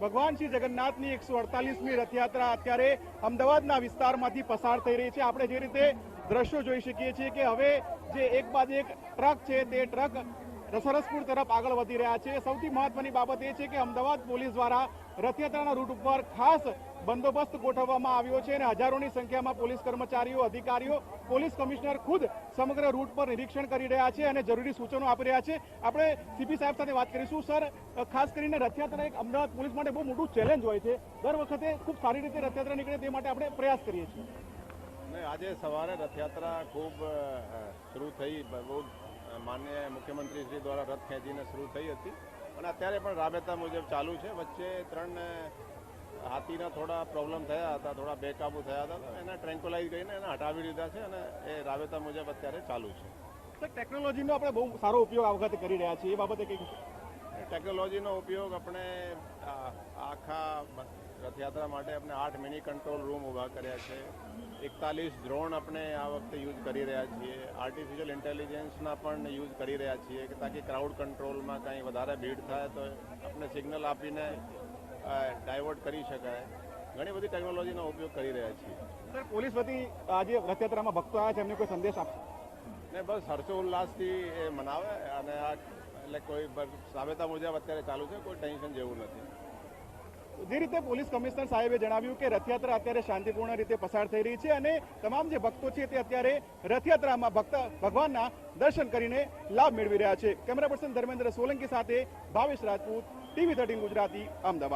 ભગવાન શ્રી જગન્નાથની 148મી રથયાત્રા અત્યારે અમદાવાદના વિસ્તારમાંથી પસાર થઈ રહી છે। આપણે જે રીતે દ્રશ્યો જોઈ શકીએ છીએ કે હવે જે એક બાદ એક ટ્રક છે તે ટ્રક સરસપુર તરફ આગળ વધી રહ્યા છે। સૌથી મહત્વની બાબત એ છે કે અમદાવાદ પોલીસ દ્વારા રથયાત્રાના રૂટ ઉપર ખાસ બંદોબસ્ત ગોઠવવામાં આવ્યો છે અને હજારોની સંખ્યામાં પોલીસ કર્મચારીઓ, અધિકારીઓ, પોલીસ કમિશનર ખુદ સમગ્ર રૂટ પર નિરીક્ષણ કરી રહ્યા છે અને જરૂરી સૂચનો આપી રહ્યા છે। આપણે સીપી સાહેબ સાથે વાત કરીશું। સર, ખાસ કરીને રથયાત્રા એક અમદાવાદ પોલીસ માટે બહુ મોટું ચેલેન્જ હોય છે। દર વખતે ખૂબ સારી રીતે રથયાત્રા નીકળે તે માટે આપણે પ્રયાસ કરીએ છીએ। આજે સવારે રથયાત્રા ખૂબ શરૂ થઈ, બહુ માનનીય મુખ્યમંત્રી શ્રી દ્વારા રથ ખેંચીને શરૂ થઈ હતી અને અત્યારે પણ રાબેતા મુજબ ચાલુ છે। વચ્ચે 3 હાથીના થોડા પ્રોબ્લેમ થયા હતા, થોડા બેકાબુ થયા હતા, તો એને ટ્રેન્ક્યુલાઇઝ કરીને એને હટાવી દીધા છે અને એ રાબેતા મુજબ અત્યારે ચાલુ છે। સર, ટેકનોલોજીનો આપણે બહુ સારો ઉપયોગ આ વખતે કરી રહ્યા છીએ, એ બાબતે કંઈક? ટેકનોલોજીનો ઉપયોગ આપણે આખા રથયાત્રા માટે આપણે 8 મિની કંટ્રોલ રૂમ ઊભા કર્યા છે। 41 ડ્રોન આપણે આ વખતે યુઝ કરી રહ્યા છીએ। આર્ટિફિશિયલ ઇન્ટેલિજન્સના પણ યુઝ કરી રહ્યા છીએ કે તાકી ક્રાઉડ કંટ્રોલમાં કંઈ વધારે ભીડ થાય તો આપણે સિગ્નલ આપીને ડાયવર્ટ કરી શકાય। ઘણી બધી ટેકનોલોજીનો ઉપયોગ કરી રહ્યા છીએ। સર, પોલીસ વતી આજે રથયાત્રામાં ભક્તો આવ્યા છે, એમને કોઈ સંદેશ આપશો? ને બસ હર્ષોલ્લાસથી એ મનાવે અને આ એટલે કોઈ રાબેતા મુજબ અત્યારે ચાલુ છે, કોઈ ટેન્શન જેવું નથી। જે રીતે પોલીસ કમિશનર સાહેબે જણાવ્યું કે રથયાત્રા અત્યારે શાંતિપૂર્ણ રીતે પસાર થઈ રહી છે અને તમામ જે ભક્તો છે તે અત્યારે રથયાત્રામાં ભગવાનના દર્શન કરીને લાભ મેળવી રહ્યા છે। કેમેરા પર્સન ધર્મેન્દ્ર સોલંકી સાથે ભાવેશ રાજપૂત, TV 13 ગુજરાતી, અમદાવાદ।